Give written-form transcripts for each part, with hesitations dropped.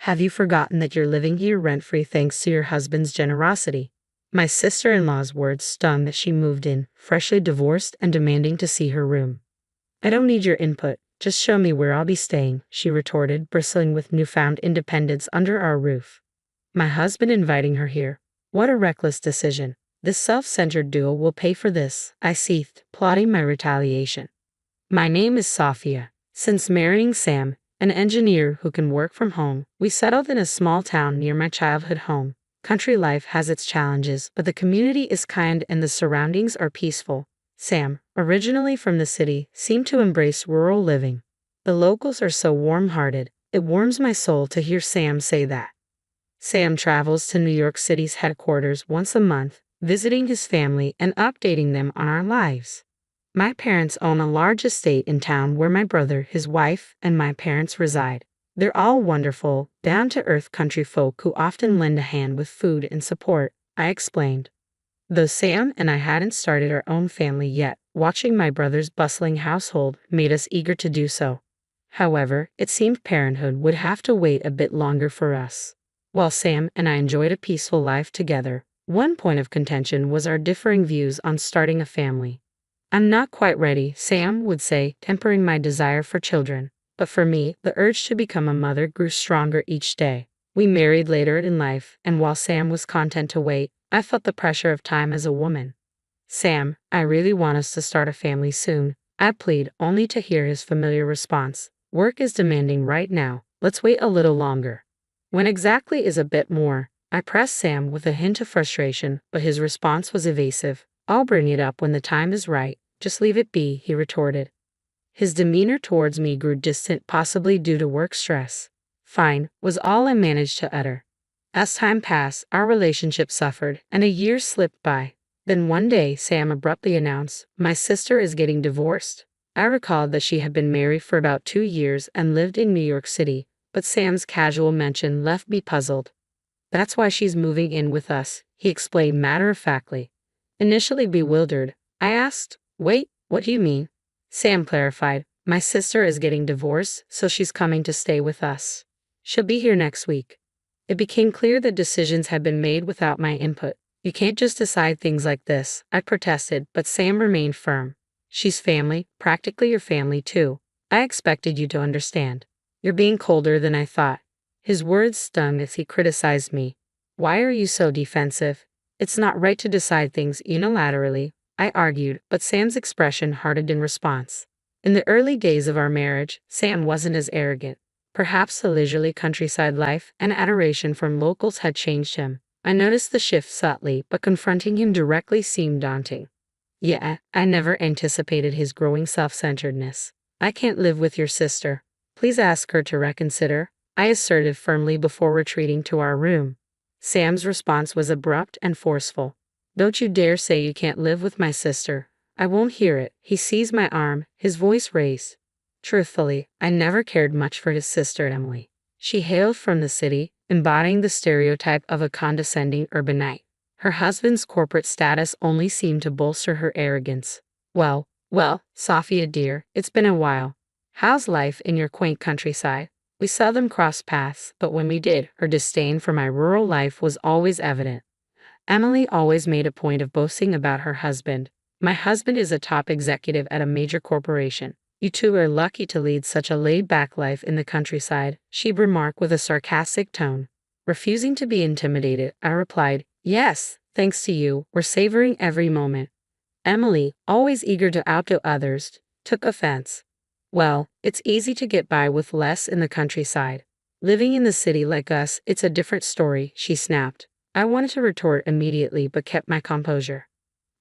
Have you forgotten that you're living here rent-free thanks to your husband's generosity? My sister-in-law's words stung as she moved in, freshly divorced and demanding to see her room. I don't need your input, just show me where I'll be staying, she retorted, bristling with newfound independence under our roof. My husband inviting her here. What a reckless decision. This self-centered duo will pay for this, I seethed, plotting my retaliation. My name is Sophia. Since marrying Sam, an engineer who can work from home, we settled in a small town near my childhood home. Country life has its challenges, but the community is kind and the surroundings are peaceful. Sam, originally from the city, seemed to embrace rural living. The locals are so warm-hearted, it warms my soul to hear Sam say that. Sam travels to New York City's headquarters once a month, visiting his family and updating them on our lives. My parents own a large estate in town where my brother, his wife, and my parents reside. They're all wonderful, down-to-earth country folk who often lend a hand with food and support, I explained. Though Sam and I hadn't started our own family yet, watching my brother's bustling household made us eager to do so. However, it seemed parenthood would have to wait a bit longer for us. While Sam and I enjoyed a peaceful life together, one point of contention was our differing views on starting a family. I'm not quite ready, Sam would say, tempering my desire for children. But for me, the urge to become a mother grew stronger each day. We married later in life, and while Sam was content to wait, I felt the pressure of time as a woman. Sam, I really want us to start a family soon, I plead, only to hear his familiar response. Work is demanding right now, let's wait a little longer. When exactly is a bit more, I pressed Sam with a hint of frustration, but his response was evasive. I'll bring it up when the time is right, just leave it be, he retorted. His demeanor towards me grew distant, possibly due to work stress. Fine, was all I managed to utter. As time passed, our relationship suffered, and a year slipped by. Then one day, Sam abruptly announced, my sister is getting divorced. I recalled that she had been married for about 2 years and lived in New York City, but Sam's casual mention left me puzzled. That's why she's moving in with us, he explained matter-of-factly. Initially bewildered, I asked, wait, what do you mean? Sam clarified, my sister is getting divorced, so she's coming to stay with us. She'll be here next week. It became clear that decisions had been made without my input. You can't just decide things like this, I protested, but Sam remained firm. She's family, practically your family too. I expected you to understand. You're being colder than I thought. His words stung as he criticized me. Why are you so defensive? It's not right to decide things unilaterally, I argued, but Sam's expression hardened in response. In the early days of our marriage, Sam wasn't as arrogant. Perhaps the leisurely countryside life and adoration from locals had changed him. I noticed the shift subtly, but confronting him directly seemed daunting. Yeah, I never anticipated his growing self-centeredness. I can't live with your sister. Please ask her to reconsider, I asserted firmly before retreating to our room. Sam's response was abrupt and forceful. Don't you dare say you can't live with my sister. I won't hear it. He seized my arm, his voice raised. Truthfully, I never cared much for his sister Emily. She hailed from the city, embodying the stereotype of a condescending urbanite. Her husband's corporate status only seemed to bolster her arrogance. Well, Sophia dear, it's been a while. How's life in your quaint countryside? We seldom crossed paths, but when we did, her disdain for my rural life was always evident. Emily always made a point of boasting about her husband. My husband is a top executive at a major corporation. You two are lucky to lead such a laid-back life in the countryside, she remarked with a sarcastic tone. Refusing to be intimidated, I replied, yes, thanks to you, we're savoring every moment. Emily, always eager to outdo others, took offense. Well, it's easy to get by with less in the countryside. Living in the city like us, it's a different story, she snapped. I wanted to retort immediately but kept my composure.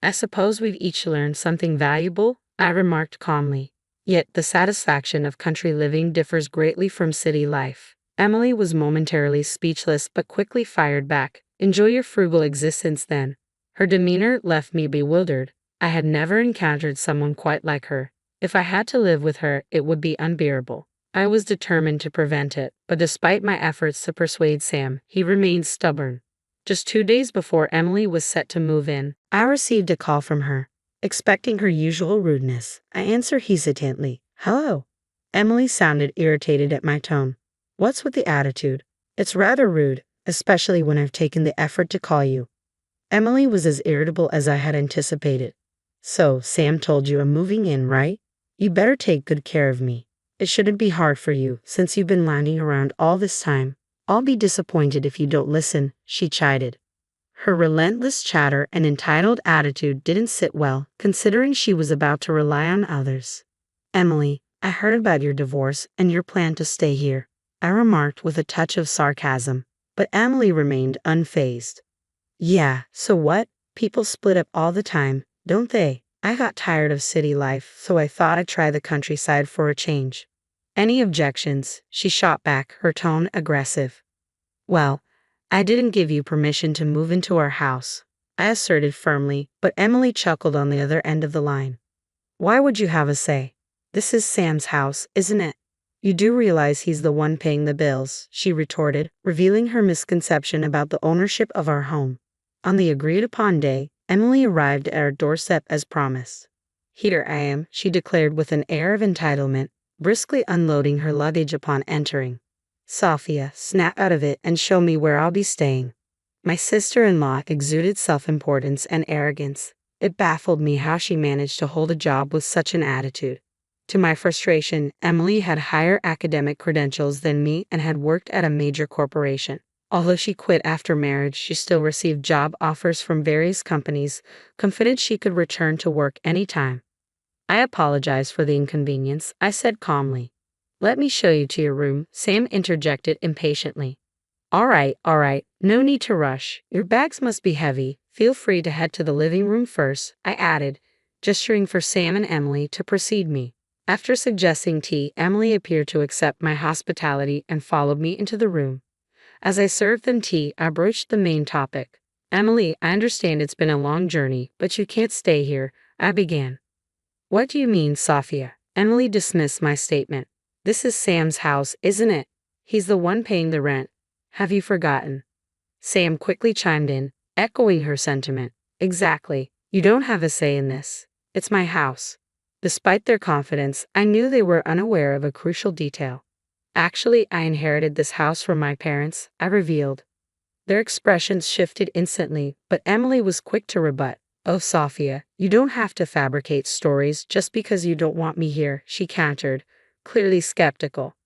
I suppose we've each learned something valuable, I remarked calmly. Yet the satisfaction of country living differs greatly from city life. Emily was momentarily speechless but quickly fired back. Enjoy your frugal existence then. Her demeanor left me bewildered. I had never encountered someone quite like her. If I had to live with her, it would be unbearable. I was determined to prevent it, but despite my efforts to persuade Sam, he remained stubborn. Just 2 days before Emily was set to move in, I received a call from her. Expecting her usual rudeness, I answered hesitantly, hello. Emily sounded irritated at my tone. What's with the attitude? It's rather rude, especially when I've taken the effort to call you. Emily was as irritable as I had anticipated. So, Sam told you I'm moving in, right? You better take good care of me. It shouldn't be hard for you, since you've been lounging around all this time. I'll be disappointed if you don't listen, she chided. Her relentless chatter and entitled attitude didn't sit well, considering she was about to rely on others. Emily, I heard about your divorce and your plan to stay here, I remarked with a touch of sarcasm, but Emily remained unfazed. Yeah, so what? People split up all the time, don't they? I got tired of city life, so I thought I'd try the countryside for a change. Any objections? She shot back, her tone aggressive. Well, I didn't give you permission to move into our house, I asserted firmly, but Emily chuckled on the other end of the line. Why would you have a say? This is Sam's house, isn't it? You do realize he's the one paying the bills, she retorted, revealing her misconception about the ownership of our home. On the agreed-upon day, Emily arrived at our doorstep as promised. Here I am, she declared with an air of entitlement, briskly unloading her luggage upon entering. Sophia, snap out of it and show me where I'll be staying. My sister-in-law exuded self-importance and arrogance. It baffled me how she managed to hold a job with such an attitude. To my frustration, Emily had higher academic credentials than me and had worked at a major corporation. Although she quit after marriage, she still received job offers from various companies, confident she could return to work anytime. I apologize for the inconvenience, I said calmly. Let me show you to your room, Sam interjected impatiently. All right, no need to rush. Your bags must be heavy. Feel free to head to the living room first, I added, gesturing for Sam and Emily to precede me. After suggesting tea, Emily appeared to accept my hospitality and followed me into the room. As I served them tea, I broached the main topic. Emily, I understand it's been a long journey, but you can't stay here, I began. What do you mean, Sophia? Emily dismissed my statement. This is Sam's house, isn't it? He's the one paying the rent. Have you forgotten? Sam quickly chimed in, echoing her sentiment. Exactly. You don't have a say in this. It's my house. Despite their confidence, I knew they were unaware of a crucial detail. Actually, I inherited this house from my parents, I revealed. Their expressions shifted instantly, but Emily was quick to rebut. Oh, Sophia, you don't have to fabricate stories just because you don't want me here, she countered, clearly skeptical.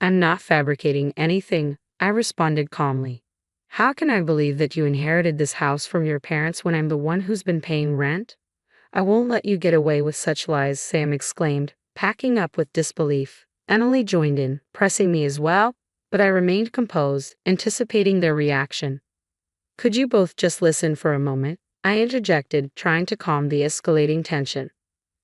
I'm not fabricating anything, I responded calmly. How can I believe that you inherited this house from your parents when I'm the one who's been paying rent? I won't let you get away with such lies, Sam exclaimed, packing up with disbelief. Emily joined in, pressing me as well, but I remained composed, anticipating their reaction. Could you both just listen for a moment? I interjected, trying to calm the escalating tension.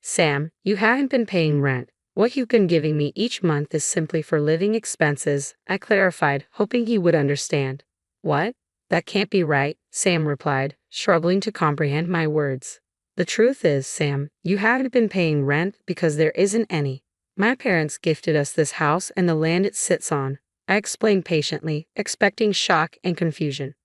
Sam, you haven't been paying rent. What you've been giving me each month is simply for living expenses, I clarified, hoping he would understand. What? That can't be right, Sam replied, struggling to comprehend my words. The truth is, Sam, you haven't been paying rent because there isn't any. My parents gifted us this house and the land it sits on, I explained patiently, expecting shock and confusion.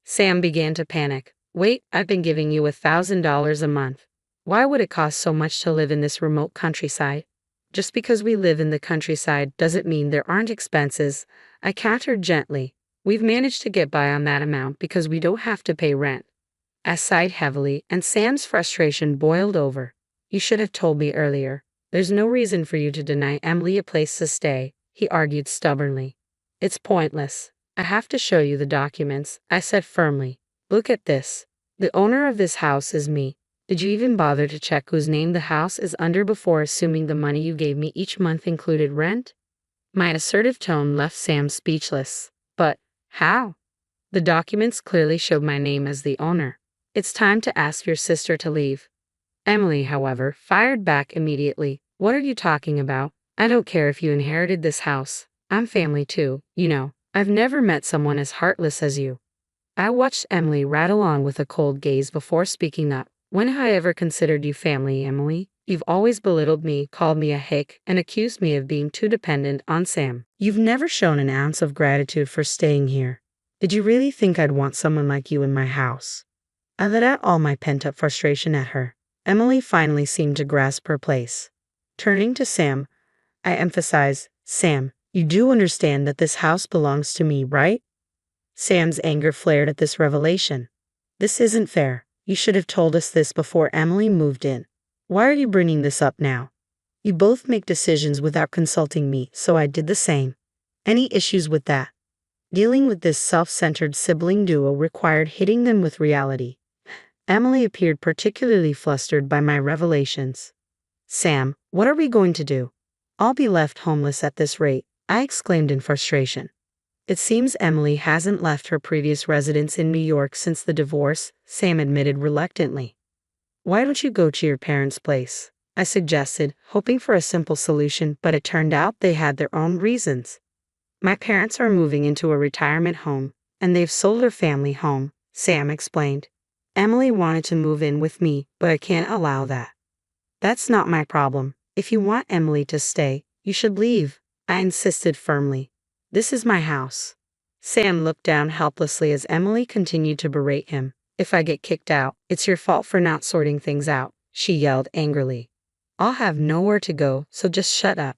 Sam began to panic. Wait, I've been giving you $1,000 a month. Why would it cost so much to live in this remote countryside? Just because we live in the countryside doesn't mean there aren't expenses, I countered gently. We've managed to get by on that amount because we don't have to pay rent. I sighed heavily, and Sam's frustration boiled over. You should have told me earlier. There's no reason for you to deny Emily a place to stay, he argued stubbornly. It's pointless. I have to show you the documents, I said firmly. Look at this. The owner of this house is me. Did you even bother to check whose name the house is under before assuming the money you gave me each month included rent? My assertive tone left Sam speechless. But how? The documents clearly showed my name as the owner. It's time to ask your sister to leave. Emily, however, fired back immediately. What are you talking about? I don't care if you inherited this house. I'm family too, you know. I've never met someone as heartless as you. I watched Emily rattle on with a cold gaze before speaking up. When have I ever considered you family, Emily? You've always belittled me, called me a hick, and accused me of being too dependent on Sam. You've never shown an ounce of gratitude for staying here. Did you really think I'd want someone like you in my house? I let out all my pent-up frustration at her. Emily finally seemed to grasp her place. Turning to Sam, I emphasized, Sam, You do understand that this house belongs to me, right? Sam's anger flared at this revelation. This isn't fair. You should have told us this before Emily moved in. Why are you bringing this up now? You both make decisions without consulting me, so I did the same. Any issues with that? Dealing with this self-centered sibling duo required hitting them with reality. Emily appeared particularly flustered by my revelations. Sam, what are we going to do? I'll be left homeless at this rate, I exclaimed in frustration. It seems Emily hasn't left her previous residence in New York since the divorce, Sam admitted reluctantly. Why don't you go to your parents' place? I suggested, hoping for a simple solution, but it turned out they had their own reasons. My parents are moving into a retirement home, and they've sold their family home, Sam explained. Emily wanted to move in with me, but I can't allow that. That's not my problem. If you want Emily to stay, you should leave, I insisted firmly. This is my house. Sam looked down helplessly as Emily continued to berate him. If I get kicked out, it's your fault for not sorting things out, she yelled angrily. I'll have nowhere to go, so just shut up.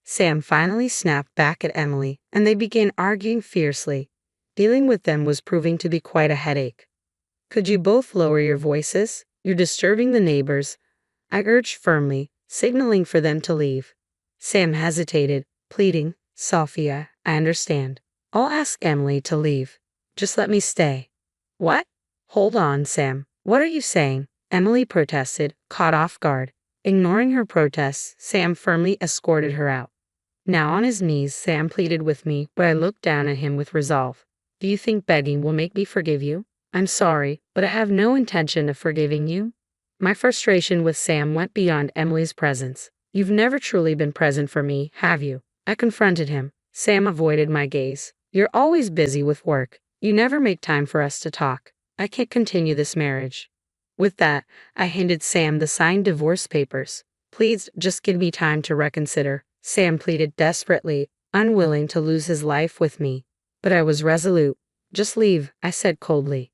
Sam finally snapped back at Emily, and they began arguing fiercely. Dealing with them was proving to be quite a headache. Could you both lower your voices? You're disturbing the neighbors, I urged firmly, signaling for them to leave. Sam hesitated, pleading, Sophia, I understand. I'll ask Emily to leave. Just let me stay. What? Hold on, Sam. What are you saying? Emily protested, caught off guard. Ignoring her protests, Sam firmly escorted her out. Now on his knees, Sam pleaded with me, but I looked down at him with resolve. Do you think begging will make me forgive you? I'm sorry, but I have no intention of forgiving you. My frustration with Sam went beyond Emily's presence. You've never truly been present for me, have you? I confronted him. Sam avoided my gaze. You're always busy with work. You never make time for us to talk. I can't continue this marriage. With that, I handed Sam the signed divorce papers. Please, just give me time to reconsider, Sam pleaded desperately, unwilling to lose his life with me. But I was resolute. Just leave, I said coldly.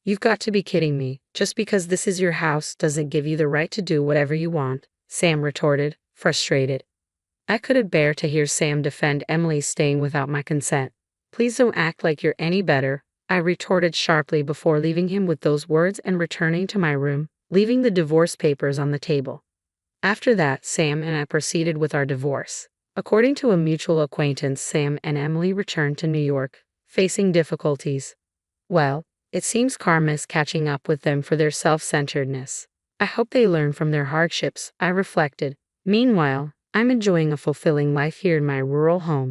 You've got to be kidding me. Just because this is your house doesn't give you the right to do whatever you want, Sam retorted, frustrated. I couldn't bear to hear Sam defend Emily staying without my consent. Please don't act like you're any better, I retorted sharply before leaving him with those words and returning to my room, leaving the divorce papers on the table. After that, Sam and I proceeded with our divorce. According to a mutual acquaintance, Sam and Emily returned to New York, facing difficulties. Well, it seems karma is catching up with them for their self-centeredness. I hope they learn from their hardships, I reflected. Meanwhile, I'm enjoying a fulfilling life here in my rural home.